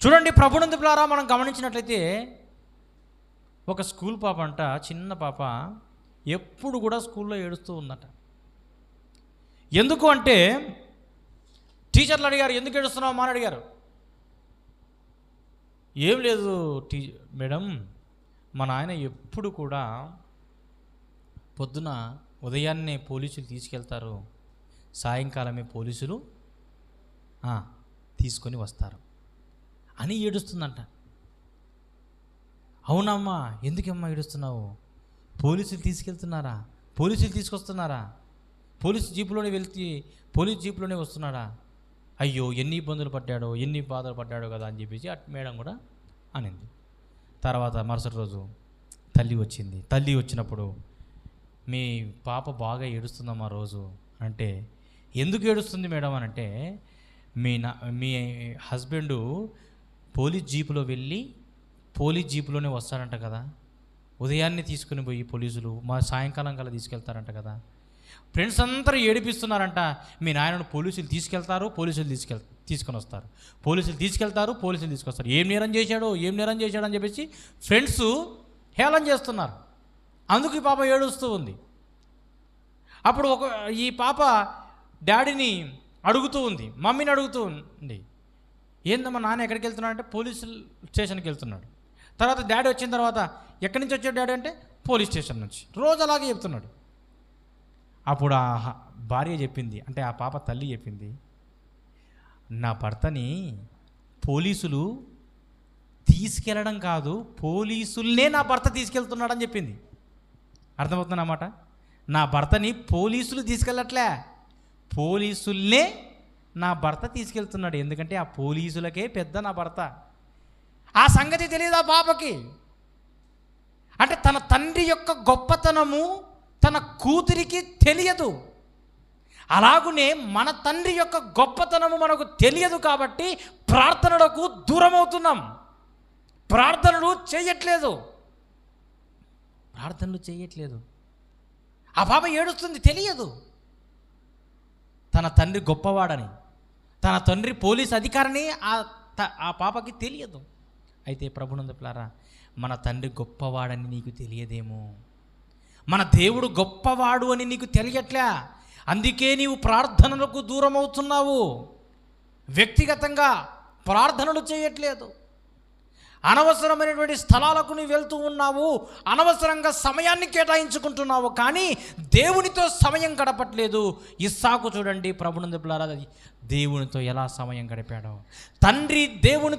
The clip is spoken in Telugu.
చూడండి, ప్రభునందు ద్వారా మనం గమనించినట్లయితే ఒక స్కూల్ పాప అంట, చిన్న పాప ఎప్పుడు కూడా స్కూల్లో ఏడుస్తూ ఉందట. ఎందుకు అంటే టీచర్లు అడిగారు, ఎందుకు ఏడుస్తున్నావు అమ్మా అని అడిగారు. ఏం లేదు మేడం, మా నాయన ఎప్పుడు కూడా పొద్దున ఉదయాన్నే పోలీసులు తీసుకెళ్తారు, సాయంకాలమే పోలీసులు తీసుకొని వస్తారు అని ఏడుస్తుందంట. అవునమ్మా, ఎందుకమ్మా ఏడుస్తున్నావు? పోలీసులు తీసుకెళ్తున్నారా? పోలీసులు తీసుకొస్తున్నారా? పోలీసు జీపులోనే వస్తున్నాడా? అయ్యో, ఎన్ని ఇబ్బందులు పడ్డాడో, ఎన్ని బాధలు పడ్డాడో కదా అని చెప్పేసి మేడం కూడా అనింది. తర్వాత మరుసటి రోజు తల్లి వచ్చింది. తల్లి వచ్చినప్పుడు, మీ పాప బాగా ఏడుస్తుందమ్మా రోజు అంటే, ఎందుకు ఏడుస్తుంది మేడం అని అంటే, మీ హస్బెండు పోలీస్ జీపులో వెళ్ళి పోలీస్ జీపులోనే వస్తారంట కదా, ఉదయాన్నే తీసుకుని పోయి పోలీసులు మా సాయంకాలం కల్లా తీసుకెళ్తారంట కదా, ఫ్రెండ్స్ అందరూ ఏడిపిస్తున్నారంట, మీ నాయనను పోలీసులు తీసుకెళ్తారు, పోలీసులు తీసుకొని వస్తారు, పోలీసులు తీసుకెళ్తారు, పోలీసులు తీసుకొస్తారు, ఏం నేరం చేశాడు అని చెప్పేసి ఫ్రెండ్స్ హేళన చేస్తున్నారు. అందుకు ఈ పాప ఏడుస్తూ ఉంది. అప్పుడు ఈ పాప డాడీని అడుగుతూ ఉంది, మమ్మీని అడుగుతూ ఉంది, ఏందమ్మా నాన్న ఎక్కడికి వెళ్తున్నాడు అంటే, పోలీసు స్టేషన్కి వెళ్తున్నాడు. తర్వాత డాడీ వచ్చిన తర్వాత, ఎక్కడి నుంచి వచ్చాడు డాడీ అంటే, పోలీస్ స్టేషన్ నుంచి. రోజు అలాగే చెప్తున్నాడు. అప్పుడు ఆ భార్య చెప్పింది, అంటే ఆ పాప తల్లి చెప్పింది, నా భర్తని పోలీసులు తీసుకెళ్ళడం కాదు, పోలీసులనే నా భర్త తీసుకెళ్తున్నాడని చెప్పింది. అర్థమవుతుందన్నమాట. నా భర్తని పోలీసులు తీసుకెళ్ళట్లే, పోలీసులనే నా భర్త తీసుకెళ్తున్నాడు. ఎందుకంటే ఆ పోలీసులకే పెద్ద నా భర్త. ఆ సంగతి తెలియదు ఆ పాపకి. అంటే తన తండ్రి యొక్క గొప్పతనము తన కూతురికి తెలియదు. అలాగునే మన తండ్రి యొక్క గొప్పతనము మనకు తెలియదు కాబట్టి ప్రార్థనలకు దూరం అవుతున్నాం, ప్రార్థనలు చేయట్లేదు. ఆ పాప ఏడుస్తుంది, తెలియదు తన తండ్రి గొప్పవాడని, తన తండ్రి పోలీస్ అధికారిని ఆ పాపకి తెలియదు. అయితే ప్రభునందు పిల్లారా, మన తండ్రి గొప్పవాడని నీకు తెలియదేమో, మన దేవుడు గొప్పవాడు అని నీకు తెలియట్లే. అందుకే నీవు ప్రార్థనలకు దూరం అవుతున్నావు, వ్యక్తిగతంగా ప్రార్థనలు చేయట్లేదు, అనవసరమైనటువంటి స్థలాలకు నువ్వు వెళ్తూ ఉన్నావు, అనవసరంగా సమయాన్ని కేటాయించుకుంటున్నావు, కానీ దేవునితో సమయం గడపట్లేదు. ఇస్సాకు చూడండి ప్రభునందు పిల్లారా, దేవునితో ఎలా సమయం గడిపాడో. తండ్రి దేవుని